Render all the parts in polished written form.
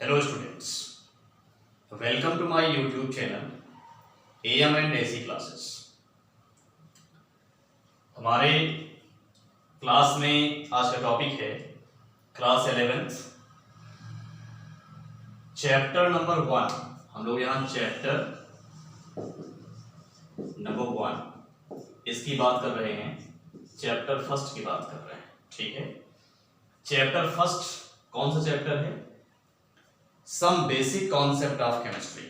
Hello students, welcome to my YouTube channel AM and AC classes। हमारे class में आज का टॉपिक है क्लास 11th चैप्टर नंबर 1। हम लोग यहाँ चैप्टर नंबर 1 इसकी बात कर रहे हैं, चैप्टर फर्स्ट की बात कर रहे हैं। ठीक है, चैप्टर फर्स्ट कौन सा चैप्टर है? Some basic concept of chemistry.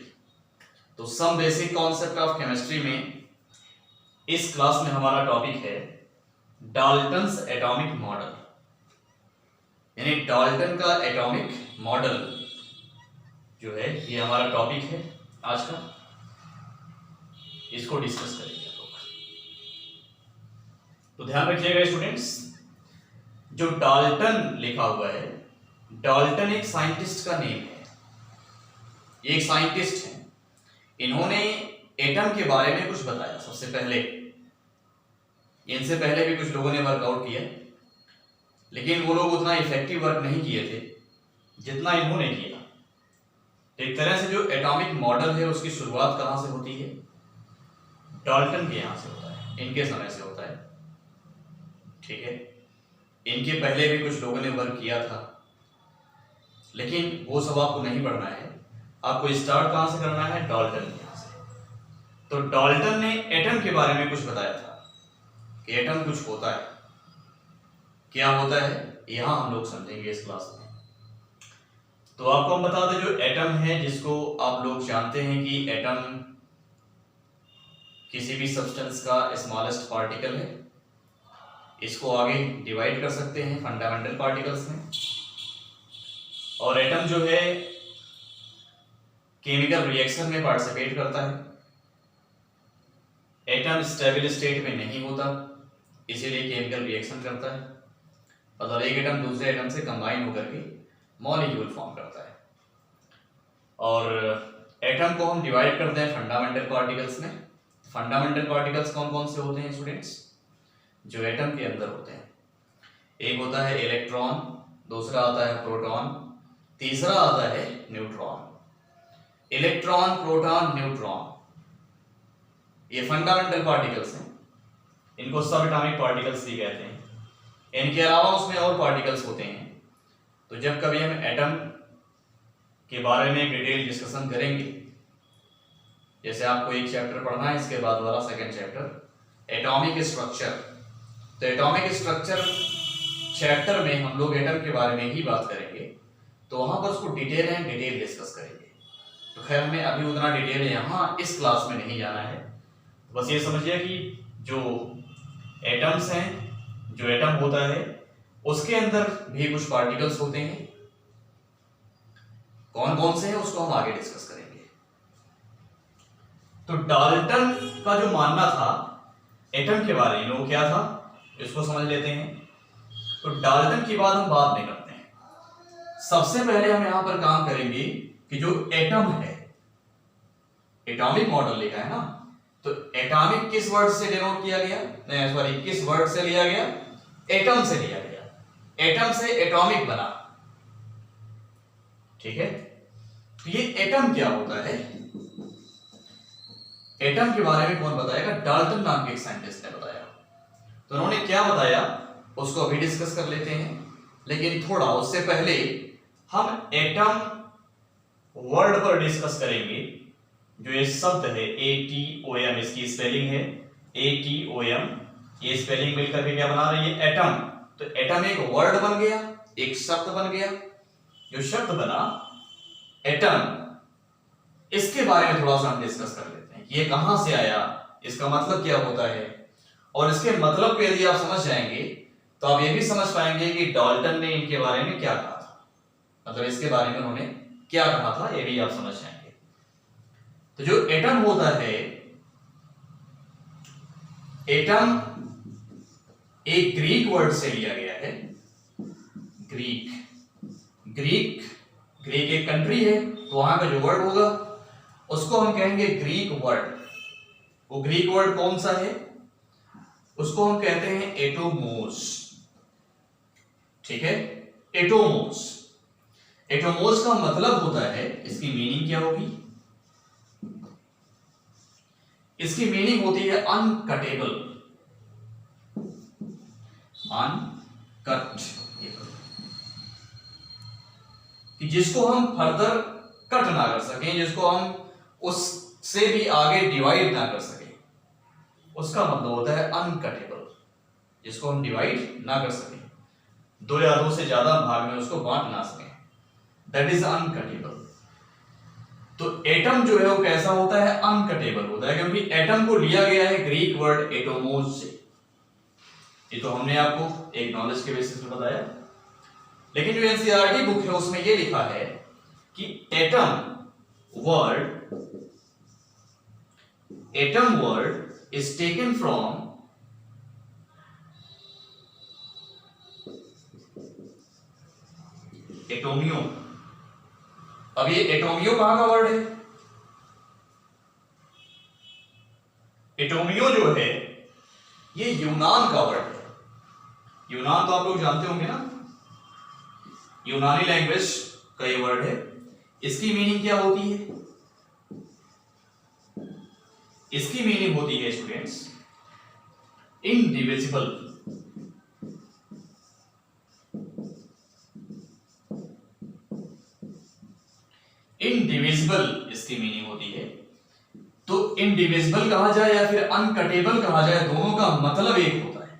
तो some basic concept of chemistry में इस क्लास में हमारा टॉपिक है डाल्टन्स एटॉमिक मॉडल, यानी डाल्टन का एटॉमिक मॉडल जो है ये हमारा टॉपिक है आज का। इसको डिस्कस करेंगे हम लोग। तो ध्यान रखिएगा स्टूडेंट्स, जो डाल्टन लिखा हुआ है, डाल्टन एक साइंटिस्ट का नेम है, ये एक साइंटिस्ट हैं। इन्होंने एटम के बारे में कुछ बताया सबसे पहले। इनसे पहले भी कुछ लोगों ने वर्कआउट किया, लेकिन वो लोग उतना इफेक्टिव वर्क नहीं किए थे जितना इन्होंने किया। एक तरह से जो एटॉमिक मॉडल है उसकी शुरुआत कहां से होती है? डाल्टन के यहां से होता है, इनके समय से होता है। ठीक है, इनके पहले भी कुछ लोगों ने वर्क किया था, लेकिन वो सब आपको नहीं पढ़ना है। आपको स्टार्ट कहां से करना है? डाल्टन के यहां से। तो डाल्टन ने एटम के बारे में कुछ बताया था कि एटम कुछ होता है। क्या होता है यहां हम लोग समझेंगे इस क्लास में। तो आपको हम बता दें, जो एटम है, जिसको आप लोग जानते हैं कि एटम किसी भी सब्सटेंस का स्मॉलेस्ट पार्टिकल है। इसको आगे डिवाइड कर सकते हैं फंडामेंटल पार्टिकल्स में। और एटम जो है केमिकल रिएक्शन में पार्टिसिपेट करता है। एटम स्टेबल स्टेट में नहीं होता, इसीलिए केमिकल रिएक्शन करता है। मतलब एक एटम दूसरे एटम से कंबाइन होकर के मॉलिक्यूल फॉर्म करता है। और एटम को हम डिवाइड करते हैं फंडामेंटल पार्टिकल्स में। फंडामेंटल पार्टिकल्स कौन कौन से होते हैं स्टूडेंट्स? जो एटम के अंदर होते हैं। एक होता है इलेक्ट्रॉन, दूसरा आता है प्रोटॉन, तीसरा आता है न्यूट्रॉन। इलेक्ट्रॉन, प्रोटॉन, न्यूट्रॉन, ये फंडामेंटल पार्टिकल्स हैं। इनको सब एटॉमिक पार्टिकल्स भी कहते हैं। इनके अलावा उसमें और पार्टिकल्स होते हैं। तो जब कभी हम एटम के बारे में डिटेल डिस्कशन करेंगे, जैसे आपको एक चैप्टर पढ़ना है, इसके बाद वाला सेकंड चैप्टर एटॉमिक स्ट्रक्चर। तो एटॉमिक स्ट्रक्चर चैप्टर में हम लोग एटम के बारे में ही बात करेंगे। तो वहां पर उसको डिटेल डिस्कस करेंगे। तो खैर हमें अभी उतना डिटेल यहाँ इस क्लास में नहीं जाना है। बस ये समझिए कि जो एटम्स हैं, जो एटम होता है, उसके अंदर भी कुछ पार्टिकल्स होते हैं। कौन कौन से हैं उसको हम आगे डिस्कस करेंगे। तो डाल्टन का जो मानना था एटम के बारे में, वो क्या था, इसको समझ लेते हैं। तो डाल्टन की बात हम बाद में करते हैं। सबसे पहले हम यहां पर काम करेंगे कि जो एटम है, एटॉमिक मॉडल लिखा है ना, तो एटॉमिक किस वर्ड से डिनोट किया गया? नहीं सॉरी, किस वर्ड से लिया गया? एटम से लिया गया। एटम से एटॉमिक बना। ठीक है, तो ये एटम क्या होता है? एटम के बारे में कौन बताएगा? डाल्टन नाम के एक साइंटिस्ट ने बताया। तो उन्होंने क्या बताया उसको अभी डिस्कस कर लेते हैं। लेकिन थोड़ा उससे पहले हम एटम वर्ड पर डिस्कस करेंगे। जो ये शब्द है ATOM, इसकी स्पेलिंग है ATOM। ये स्पेलिंग मिलकर के क्या बना रही है? एटम। तो एटम एक वर्ड बन गया, एक शब्द बन गया। जो शब्द बना एटम, इसके बारे में थोड़ा सा हम डिस्कस कर लेते हैं कि ये कहां से आया, इसका मतलब क्या होता है। और इसके मतलब को यदि आप समझ जाएंगे तो आप ये भी समझ पाएंगे कि डाल्टन ने इनके बारे में क्या कहा था। मतलब इसके बारे में उन्होंने क्या कहा था, ये भी आप समझ जाएंगे। तो जो एटम होता है, एटम एक ग्रीक वर्ड से लिया गया है। ग्रीक एक कंट्री है, तो वहां का जो वर्ड होगा उसको हम कहेंगे ग्रीक वर्ड। वो ग्रीक वर्ड कौन सा है? उसको हम कहते हैं एटोमोस। ठीक है, एटोमोस। एटोमोज का मतलब होता है, इसकी मीनिंग क्या होगी? इसकी मीनिंग होती है अनकटेबल, अनकट, कि जिसको हम फर्दर कट ना कर सकें, जिसको हम उससे भी आगे डिवाइड ना कर सकें, उसका मतलब होता है अनकटेबल, जिसको हम डिवाइड ना कर सकें, दो या दो से ज्यादा भाग में उसको बांट ना सकें, दैट इज अनकटेबल। तो एटम जो है वो कैसा होता है? अनकटेबल होता है, क्योंकि एटम को लिया गया है ग्रीक वर्ड एटोमोस से। ये तो हमने आपको एक नॉलेज के बेसिस पे बताया, लेकिन जो एनसीईआरटी बुक है उसमें ये लिखा है कि atom word is taken from एटोमियो। अब ये एटोमियो कहां का वर्ड है? एटोमियो जो है ये यूनान का वर्ड है। यूनान तो आप लोग जानते होंगे ना, यूनानी लैंग्वेज का ये वर्ड है। इसकी मीनिंग क्या होती है? इसकी मीनिंग होती है स्टूडेंट्स इनडिविजिबल। इनडिविजिबल इसकी मीनिंग होती है। तो इनडिविजिबल कहा जाए या फिर अनकटेबल कहा जाए, दोनों का मतलब एक होता है।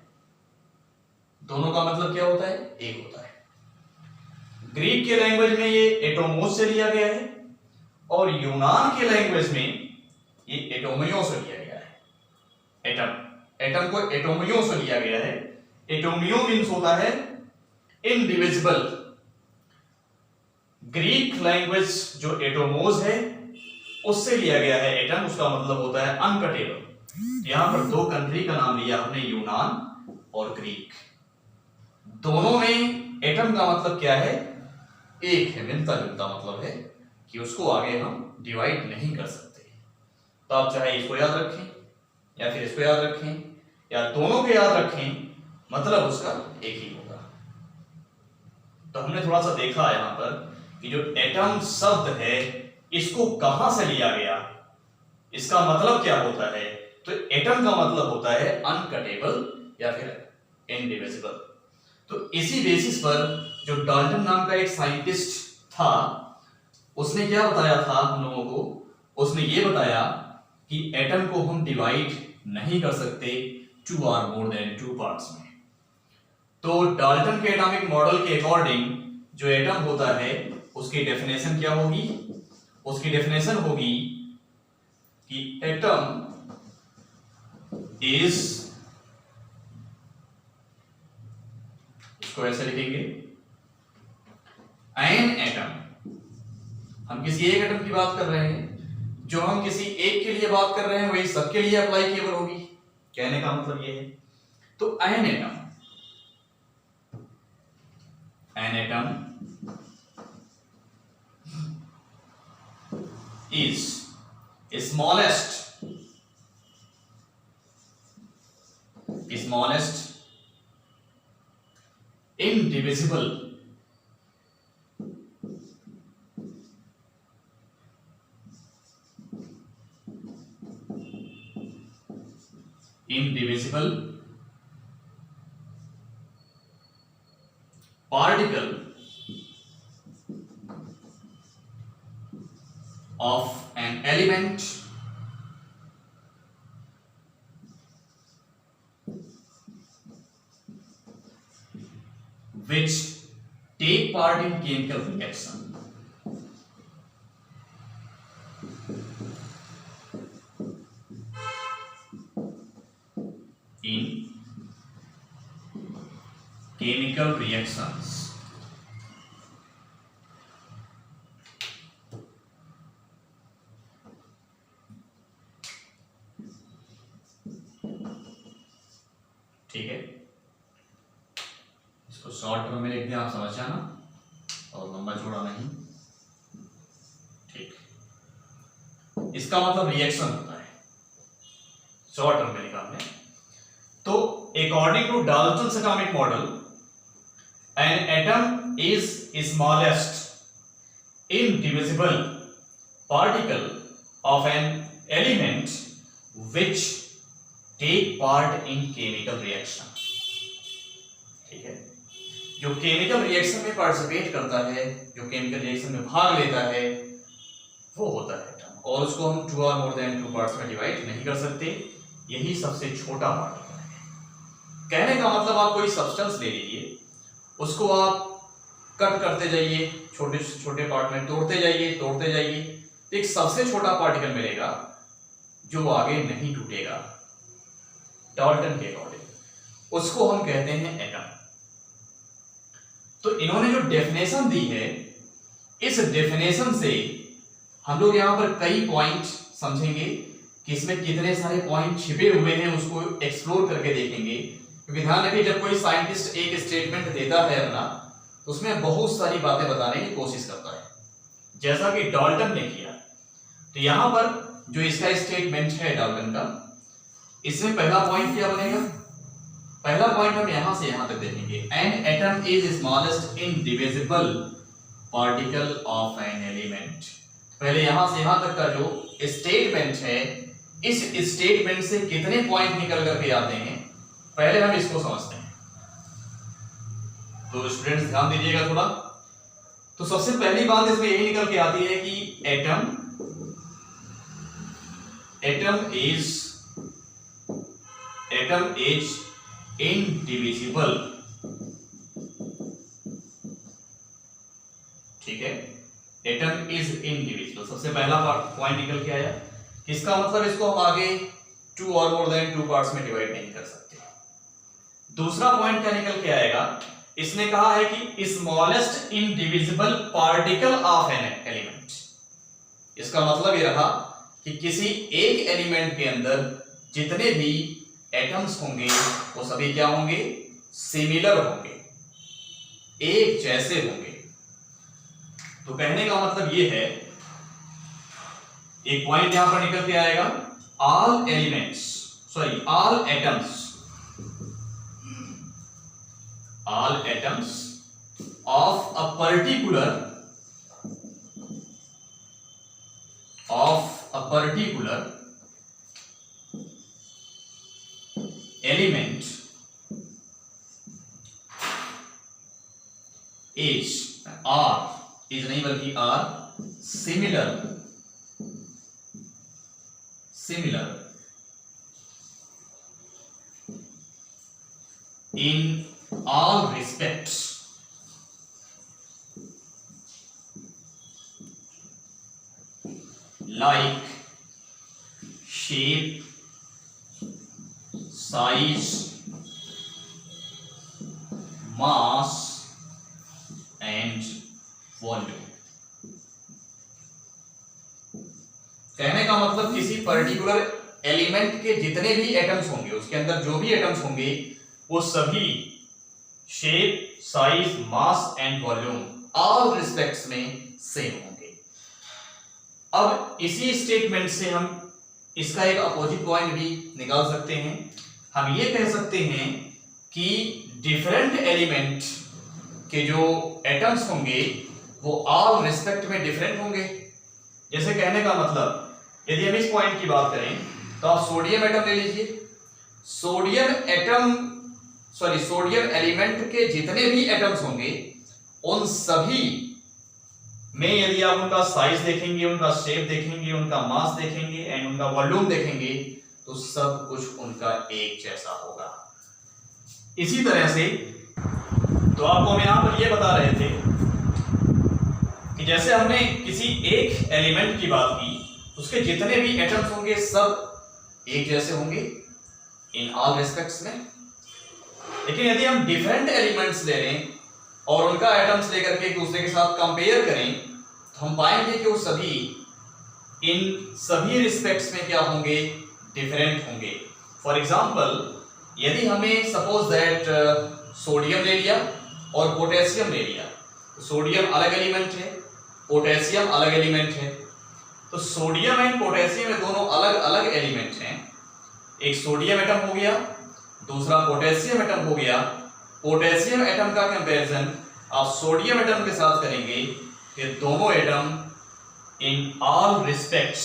दोनों का मतलब क्या होता है? एक होता है। ग्रीक के लैंग्वेज में ये एटोमोस से लिया गया है और यूनान के लैंग्वेज में ये एटोमियो से लिया गया है। एटम को एटोमियो से लिया गया है। एटोमियो मीन्स होता है इनडिविजिबल। ग्रीक लैंग्वेज जो एटोमोस है उससे लिया गया है एटम, उसका मतलब होता है अनकटेबल। यहां पर दो कंट्री का नाम लिया हमने, यूनान और ग्रीक। दोनों में एटम का मतलब क्या है? एक है, मिलता जुलता मतलब है कि उसको आगे हम डिवाइड नहीं कर सकते। तो आप चाहे इसको याद रखें या फिर इसको याद रखें या दोनों को याद रखें, मतलब उसका एक ही होगा। तो हमने थोड़ा सा देखा यहां पर कि जो एटम शब्द है इसको कहां से लिया गया, इसका मतलब क्या होता है। तो एटम का मतलब होता है अनकटेबल या फिर इनडिविजिबल। तो इसी बेसिस पर जो डाल्टन नाम का एक साइंटिस्ट था, उसने क्या बताया था हम लोगों को? उसने ये बताया कि एटम को हम डिवाइड नहीं कर सकते two or more than two parts में। तो डाल्टन के एटॉमिक मॉडल के अकॉर्डिंग जो एटम होता है उसकी डेफिनेशन क्या होगी? उसकी डेफिनेशन होगी कि एटम इज, इसको ऐसे लिखेंगे, एन एटम। हम किसी एक एटम की बात कर रहे हैं, जो हम किसी एक के लिए बात कर रहे हैं वही सबके लिए अप्लाईकेबल होगी। कहने का मतलब ये है। तो an atom is smallest indivisible particle of an element which take part in chemical reaction in chemical reactions। ठीक है, इसको शॉर्ट में लिख दिया, आप समझ जाना और लंबा चौड़ा नहीं। ठीक, इसका मतलब रिएक्शन होता है, शॉर्ट टर्म में लिखा हमने। तो according to Dalton's atomic model an atom is smallest indivisible particle of an element which take part in chemical reaction। ठीक है, जो केमिकल रिएक्शन में पार्टिसिपेट करता है, जो केमिकल रिएक्शन में भाग लेता है, वो होता है एटम, और उसको हम 2 or more than 2 पार्ट्स में डिवाइड नहीं कर सकते। यही सबसे छोटा पार्टिकल है। कहने का मतलब आप कोई सब्सटेंस ले लीजिए, उसको आप कट करते जाइए, छोटे छोटे पार्ट में तोड़ते जाइए, तो एक सबसे छोटा पार्टिकल मिलेगा जो आगे नहीं टूटेगा। डाल्टन के अकॉर्डिंग उसको हम कहते हैं एटम। तो इन्होंने जो डेफिनेशन दी है, इस डेफिनेशन से हम लोग यहां पर कई पॉइंट समझेंगे कि इसमें कितने सारे पॉइंट छिपे हुए हैं, उसको एक्सप्लोर करके देखेंगे। क्योंकि ध्यान रखिए, जब कोई साइंटिस्ट एक स्टेटमेंट देता है अपना, तो उसमें बहुत सारी बातें बताने की कोशिश करता है, जैसा कि डाल्टन ने किया। तो यहां पर जो इसका स्टेटमेंट है डाल्टन का, इसमें पहला पॉइंट क्या बनेगा? पहला पॉइंट हम यहां से यहां तक देखेंगे, N atom is smallest indivisible particle of an element. पहले यहां से यहां तक का जो स्टेटमेंट है, इस स्टेटमेंट से कितने पॉइंट निकल करके आते हैं, पहले हम इसको समझते हैं। तो स्टूडेंट्स ध्यान दीजिएगा थोड़ा। तो सबसे पहली बात इसमें यही निकल के आती है कि एटम इज इनडिविजिबल। ठीक है, एटम इज इनडिविजिबल, सबसे पहला पॉइंट निकल के आया। इसका मतलब इसको हम आगे 2 or more than 2 पार्ट्स में डिवाइड नहीं कर सकते। दूसरा पॉइंट क्या निकल के आएगा? इसने कहा है कि smallest indivisible particle of an element. इसका मतलब यह रहा कि किसी एक एलिमेंट के अंदर जितने भी एटम्स होंगे वो सभी क्या होंगे? सिमिलर होंगे, एक जैसे होंगे। तो कहने का मतलब ये है, एक पॉइंट यहां पर निकल के आएगा, all atoms of a particular element is नहीं बल्कि are similar in all respects, like shape, size, mass and volume। कहने का मतलब किसी पर्टिकुलर एलिमेंट के जितने भी एटम्स होंगे, उसके अंदर जो भी एटम्स होंगे, वो सभी shape, size, mass and volume all respects में सेम होंगे। अब इसी स्टेटमेंट से हम इसका एक अपोजिट पॉइंट भी निकाल सकते हैं। हम ये कह सकते हैं कि डिफरेंट एलिमेंट के जो एटम्स होंगे वो ऑल रिस्पेक्ट में डिफरेंट होंगे। जैसे कहने का मतलब, यदि हम इस पॉइंट की बात करें तो आप सोडियम एटम ले लीजिए। सोडियम एलिमेंट के जितने भी एटम्स होंगे, उन सभी में यदि आप उनका साइज देखेंगे, उनका शेप देखेंगे, उनका मास देखेंगे एंड उनका वॉल्यूम देखेंगे, तो सब कुछ उनका एक जैसा होगा। इसी तरह से तो आपको हम यहां पर यह बता रहे थे कि जैसे हमने किसी एक एलिमेंट की बात की, उसके जितने भी एटम्स होंगे सब एक जैसे होंगे इन ऑल रिस्पेक्ट्स में। लेकिन यदि हम डिफरेंट एलिमेंट्स ले लें और उनका एटम्स लेकर के एक दूसरे के साथ कंपेयर करें, तो हम पाएंगे कि वो सभी इन सभी रिस्पेक्ट्स में क्या होंगे? डिफरेंट होंगे। फॉर एग्जांपल, यदि हमें सपोज दैट सोडियम ले लिया और पोटेशियम ले लिया, तो सोडियम अलग एलिमेंट है, पोटेशियम अलग एलिमेंट है। तो सोडियम एंड पोटेशियम में दोनों अलग अलग एलिमेंट हैं। एक सोडियम एटम हो गया, दूसरा पोटेशियम एटम हो गया। पोटेशियम एटम का कंपैरिजन आप सोडियम एटम के साथ करेंगे ये दोनों atom in all respects,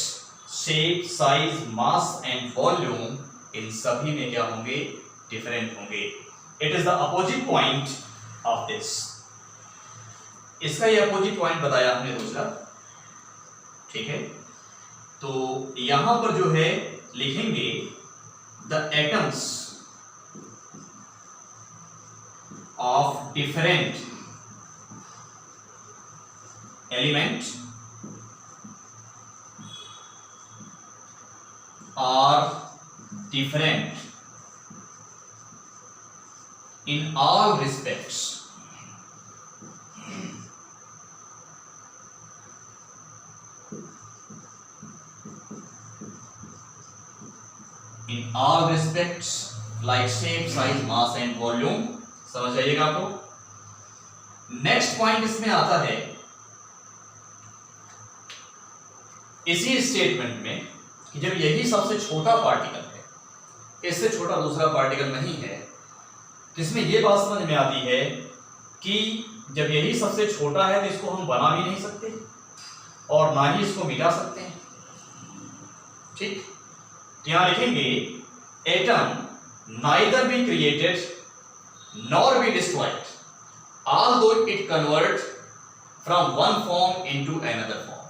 shape, size, mass and volume, इन सभी में क्या होंगे? डिफरेंट होंगे। It is the opposite point of this. इसका ये अपोजिट पॉइंट बताया हमने दूसरा, ठीक है। तो यहां पर जो है लिखेंगे the atoms of different element are different in all respects, in all respects like shape, size, mass and volume। समझ आइएगा आपको। नेक्स्ट पॉइंट इसमें आता है इसी स्टेटमेंट में कि जब यही सबसे छोटा पार्टिकल है, इससे छोटा दूसरा पार्टिकल नहीं है, तो इसमें यह बात समझ में आती है कि जब यही सबसे छोटा है तो इसको हम बना भी नहीं सकते और ना ही इसको मिटा सकते हैं, ठीक। तो यहां लिखेंगे atom neither be created nor be destroyed although it convert from one form into another form।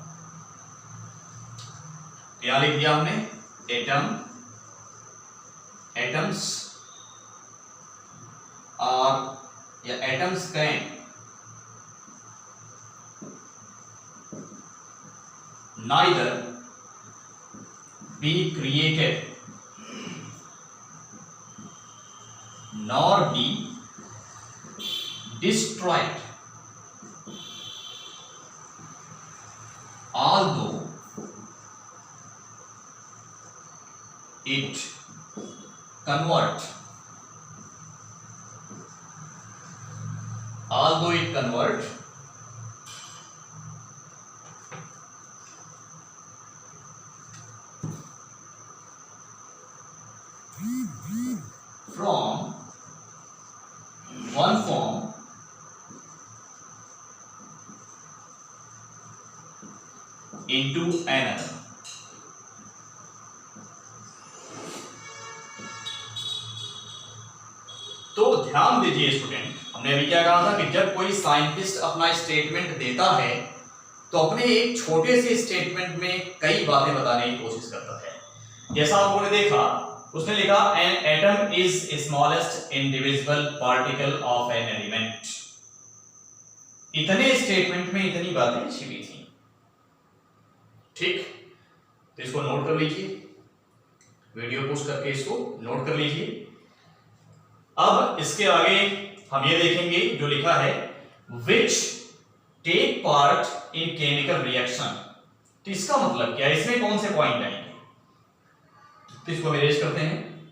यहां लिख दिया हमने एटम्स या atoms can neither be created nor be destroyed although it convert from one form into another। तो ध्यान दीजिए student, हमने अभी क्या कहा था कि जब कोई साइंटिस्ट अपना स्टेटमेंट देता है तो अपने एक छोटे से स्टेटमेंट में कई बातें बताने की कोशिश करता है। जैसा आप लोगों ने देखा, उसने लिखा N atom is smallest individual particle of an element. इतने स्टेटमेंट में इतनी बातें छिपी थी, ठीक। तो इसको नोट कर लीजिए, वीडियो पोस्ट करके इसको नोट कर लीजिए। अब इसके आगे हम ये देखेंगे जो लिखा है which take part in chemical reaction. तो इसका मतलब क्या है, इसमें कौन से पॉइंट आएंगे? तो इसको अरेंज करते हैं,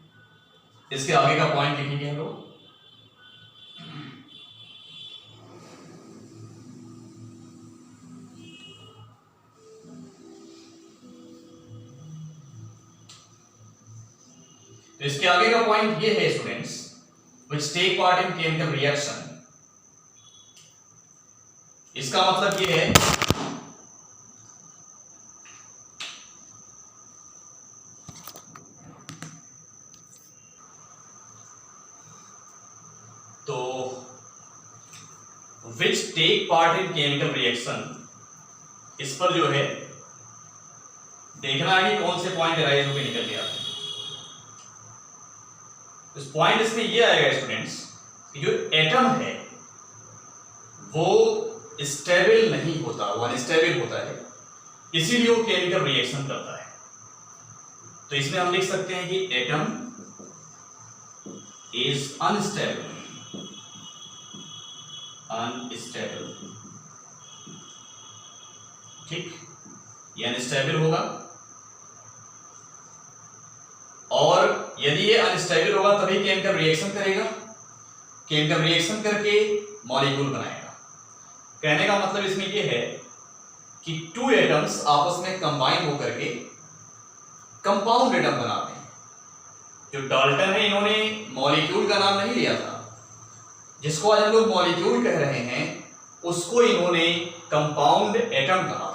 इसके आगे का पॉइंट लिखेंगे हम लोग। तो इसके आगे का पॉइंट ये है students, which take part in chemical reaction। इसका मतलब ये है तो which take part in chemical reaction, इस पर जो है देखना है कि कौन से पॉइंट अराइज होकर निकल के आते हैं। इस पॉइंट इसमें ये आएगा स्टूडेंट्स कि जो एटम है वो स्टेबल नहीं होता, वो अनस्टेबल होता है, इसीलिए वो केमिकल रिएक्शन करता है। तो इसमें हम लिख सकते हैं कि एटम इज अनस्टेबल, ठीक। ये अनस्टेबल होगा, और यदि ये अनस्टेबल होगा तभी केमिकल रिएक्शन करेगा, केमिकल रिएक्शन करके मॉलिक्यूल बनाएगा। कहने का मतलब इसमें ये है कि टू एटम्स आपस में कंबाइन होकर के कंपाउंड एटम बनाते हैं। जो डाल्टन है, इन्होंने मॉलिक्यूल का नाम नहीं लिया था, जिसको आज हम लोग मॉलिक्यूल कह रहे हैं, उसको इन्होंने कंपाउंड एटम कहा था।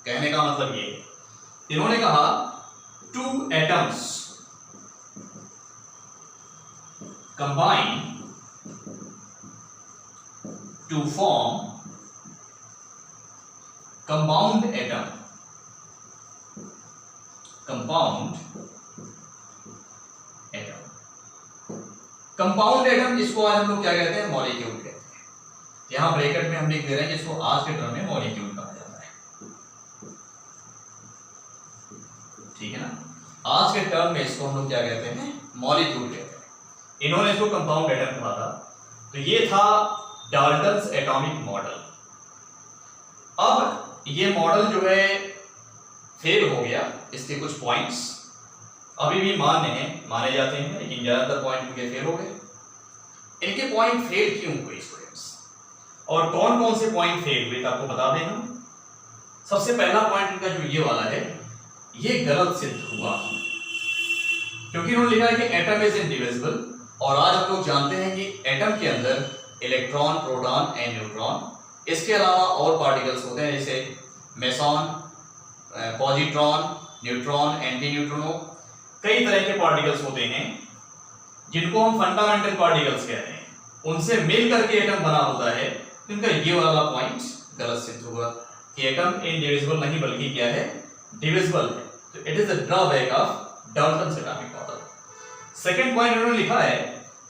कहने का मतलब ये है, इन्होंने कहा two atoms combine to form compound atom. Compound atom, compound atom जिसको आज हम लोग क्या कहते हैं, मॉलिक्यूल कहते हैं। यहां ब्रैकेट में हम लिख दे रहे हैं जिसको आज के टर्म में मॉलिक्यूल कहा जाता है, ठीक है ना। आज के टर्म में इसको हम लोग क्या कहते हैं, मॉलिक्यूल कहते हैं। इन्होंने इसको कंपाउंड एटम कहा था। तो ये था डाल्टन्स एटॉमिक मॉडल। अब ये मॉडल जो है फेल हो गया, इसके कुछ पॉइंट्स अभी भी माने जाते हैं, लेकिन ज्यादातर पॉइंट इनके फेल हो गए। इनके पॉइंट फेल क्यों हुए स्टूडेंट्स, और कौन कौन से पॉइंट फेल हुए आपको बता दें हम। सबसे पहला पॉइंट इनका जो ये वाला है, ये गलत सिद्ध हुआ, क्योंकि इन्होंने लिखा है कि एटम इज इनडिविजिबल, और आज हम लोग जानते हैं कि एटम के अंदर इलेक्ट्रॉन, प्रोटॉन एंड न्यूट्रॉन, इसके अलावा और पार्टिकल्स होते हैं जैसे meson, positron, neutron, anti neutrino, कई तरह के पार्टिकल्स होते हैं जिनको हम फंडामेंटल पार्टिकल्स कहते हैं। उनसे मिल करके एटम बना होता है। इनका ये वाला पॉइंट गलत सिद्ध हुआ कि एटम इनडिविजिबल नहीं बल्कि क्या है, डिविजिबल है। तो it is the drawback of Dalton's atomic model. Second point उन्होंने लिखा है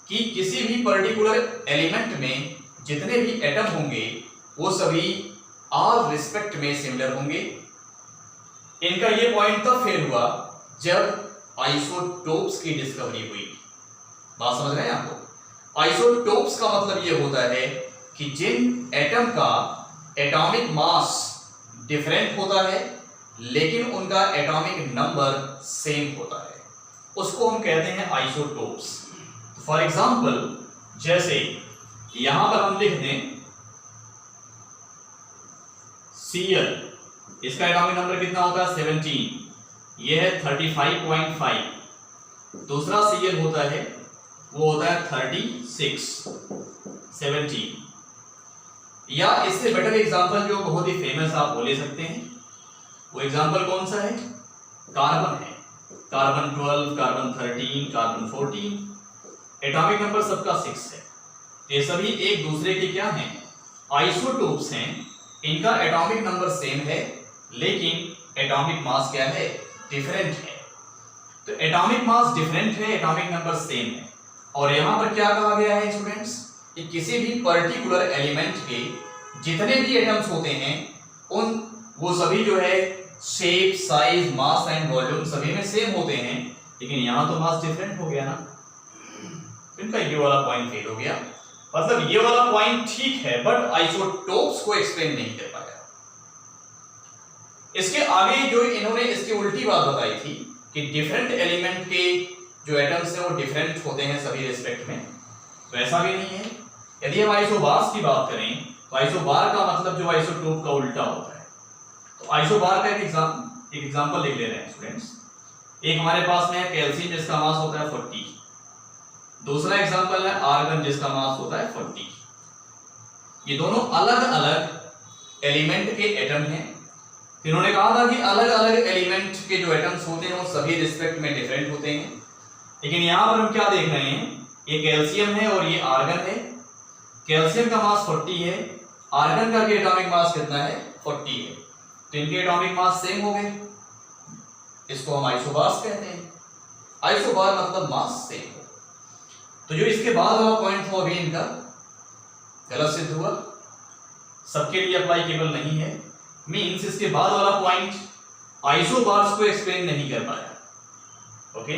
कि किसी भी पर्टिकुलर एलिमेंट में जितने भी एटम होंगे वो सभी ऑल रिस्पेक्ट में सिमिलर होंगे। इनका ये पॉइंट तब फेल हुआ जब आइसोटोप्स की डिस्कवरी हुई। बात समझ रहे हैं आपको। आइसोटोप्स का मतलब ये होता है कि जिन एटम का एटॉमिक मास डिफरेंट होता है लेकिन उनका एटॉमिक नंबर सेम होता है, उसको हम कहते हैं आइसोटोप्स। फॉर एग्जांपल, जैसे यहां पर हम लिख दें Cl, इसका एटॉमिक नंबर कितना होता है 17, यह है 35.5। दूसरा Cl होता है, वो होता है 36, 17। या इससे बेटर एग्जांपल जो बहुत ही फेमस आप वो ले सकते हैं, वो एग्जांपल कौन सा है, कार्बन है। Carbon 12, carbon 13, carbon 14, atomic number सबका 6 है। ये सभी एक दूसरे के क्या हैं, आइसोटोप्स हैं। इनका एटॉमिक नंबर सेम है लेकिन एटॉमिक मास क्या है, डिफरेंट है। तो एटॉमिक मास डिफरेंट है, एटॉमिक नंबर सेम है। और यहां पर क्या कहा गया है स्टूडेंट्स, कि किसी भी पर्टिकुलर एलिमेंट के जितने भी एटम्स होते हैं उन वो सभी जो है shape, size, mass and volume सभी में सेम होते हैं, लेकिन यहां तो मास डिफरेंट हो गया ना। इनका ये वाला पॉइंट फेल हो गया। मतलब ये वाला पॉइंट ठीक है बट आइसोटोप्स को एक्सप्लेन नहीं कर पाया। इसके आगे जो इन्होंने इसकी उल्टी बात बताई थी कि डिफरेंट एलिमेंट के जो एटम्स हैं वो डिफरेंट होते हैं सभी रिस्पेक्ट में, तो ऐसा भी नहीं है। यदि हम आइसोबार्स की बात करें तो आइसोबार का मतलब जो आइसोटोप का उल्टा होता है। तो आइसोबार का एक एग्जांपल लिख ले रहे हैं स्टूडेंट्स। एक हमारे पास में है कैल्शियम जिसका मास होता है 40, दूसरा एग्जांपल है आर्गन जिसका मास होता है 40। ये दोनों अलग अलग एलिमेंट के एटम हैं। इन्होंने कहा था कि अलग अलग एलिमेंट के जो एटम्स होते हैं वो सभी रिस्पेक्ट में डिफरेंट होते हैं, लेकिन यहां पर हम क्या देख रहे हैं, ये कैल्शियम है और ये आर्गन है। कैल्शियम का मास 40 है, आर्गन का भी एटॉमिक मास कितना है 40 है, तो इनके एटॉमिक मास सेम हो गए। इसको हम आइसोबार्स कहते हैं। आइसोबार मतलब मास सेम हो। तो जो इसके बाद वाला पॉइंट था अभी इनका गलत सिद्ध हुआ, सबके लिए अप्लाईकेबल नहीं है। मींस इसके बाद वाला पॉइंट आइसोबार्स को एक्सप्लेन नहीं कर पाया। ओके,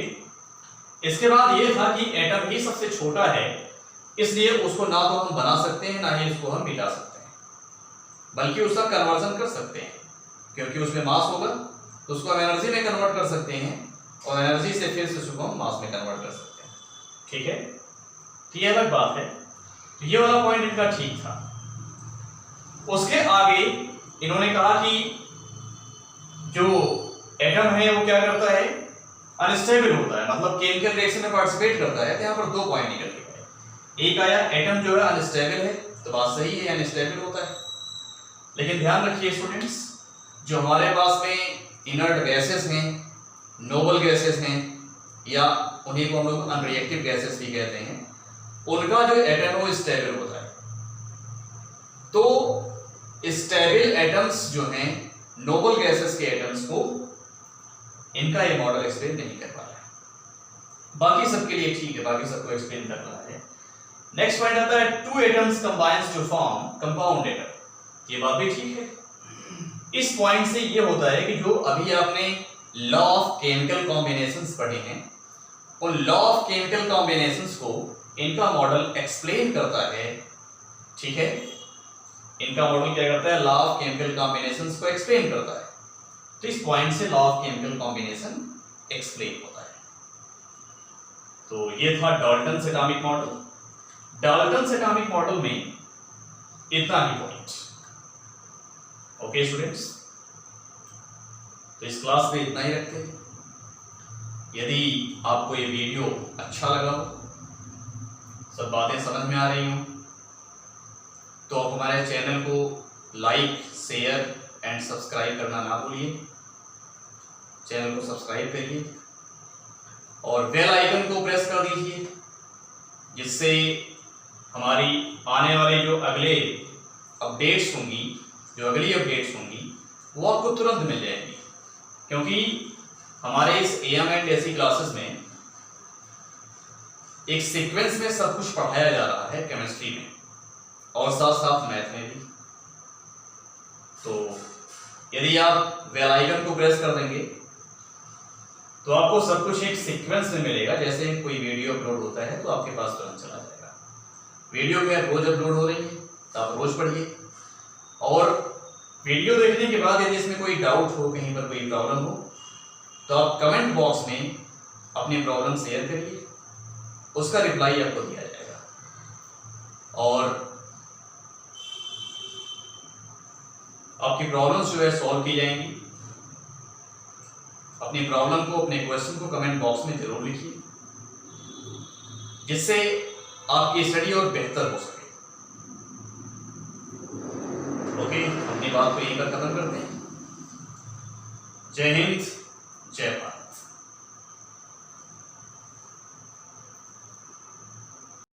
इसके बाद ये था कि एटम ही सबसे छोटा है, इसलिए उसको ना तो हम बना सकते हैं ना ही उसको हम मिटा सकते हैं, बल्कि उसका कन्वर्जन कर सकते हैं, क्योंकि उसमें मास होगा तो उसको हम एनर्जी में कन्वर्ट कर सकते हैं और एनर्जी से फिर से उसको हम मास में कन्वर्ट कर सकते हैं। ठीक है, तो ये अलग बात है। तो ये वाला पॉइंट इनका ठीक था। उसके आगे इन्होंने कहा कि जो एटम है वो क्या करता है, अनस्टेबल होता है, मतलब केमिकल रिएक्शन में पार्टिसिपेट करता है। तो यहाँ पर 2 पॉइंट निकल के आए। एक आया एटम जो है अनस्टेबल है, तो बात सही है, अनस्टेबल होता है। लेकिन ध्यान रखिए स्टूडेंट्स, जो हमारे पास में इनर्ट गैसेस हैं, नोबल गैसेस हैं, या उन्हीं को हम लोग अनरिएक्टिव गैसेस भी कहते हैं, उनका जो एटम है वो स्टेबल होता है। तो स्टेबल एटम्स जो हैं नोबल गैसेस के एटम्स को, इनका ये मॉडल एक्सप्लेन नहीं कर पा रहा है। बाकी सबके लिए ठीक है, बाकी सबको एक्सप्लेन कर रहा है। नेक्स्ट पॉइंट आता है two atoms combines to form compound atom. ये बात भी ठीक है। इस पॉइंट से ये होता है कि जो अभी आपने लॉ ऑफ केमिकल कॉम्बिनेशंस पढ़े हैं, उन लॉ ऑफ केमिकल कॉम्बिनेशंस को इनका मॉडल एक्सप्लेन करता है। ठीक है, इनका मॉडल क्या करता है, लॉ ऑफ केमिकल कॉम्बिनेशंस को एक्सप्लेन करता है। तो इस पॉइंट से law of chemical combination explain होता है। तो ये था Dalton's atomic model. Dalton's atomic model में इतना ही पॉइंट। ओके स्टूडेंट्स, तो इस क्लास में इतना ही रखते हैं। यदि आपको ये वीडियो अच्छा लगा हो, सब बातें समझ में आ रही हो, तो आप हमारे चैनल को लाइक, शेयर एंड सब्सक्राइब करना ना भूलिए। चैनल को सब्सक्राइब करिए और बेल आइकन को प्रेस कर दीजिए, जिससे हमारी आने वाले जो अगले अपडेट्स होंगी, जो अगली अपडेट्स होंगी, वो आपको तुरंत मिल जाएंगी। क्योंकि हमारे इस AM एंड ऐसी क्लासेस में एक सीक्वेंस में सब कुछ पढ़ाया जा रहा है, केमिस्ट्री में और साथ साथ मैथ में भी। तो यदि आप बेल आइकन को प्रेस कर देंगे तो आपको सब कुछ एक सीक्वेंस में मिलेगा। जैसे कोई वीडियो अपलोड होता है तो आपके पास तुरंत चला जाएगा। वीडियो क्या रोज अपलोड हो रही है, तो आप रोज पढ़िए। और वीडियो देखने के बाद यदि इसमें कोई डाउट हो, कहीं पर कोई प्रॉब्लम हो, तो आप कमेंट बॉक्स में अपनी प्रॉब्लम शेयर करिए, उसका रिप्लाई आपको दिया जाएगा। और आपकी प्रॉब्लम्स जो है सॉल्व की जाएंगी। अपनी प्रॉब्लम को, अपने क्वेश्चन को कमेंट बॉक्स में जरूर लिखिए, जिससे आपकी स्टडी और बेहतर हो सके। ओके, अपनी बात को यहीं पर खत्म करते हैं। जय हिंद।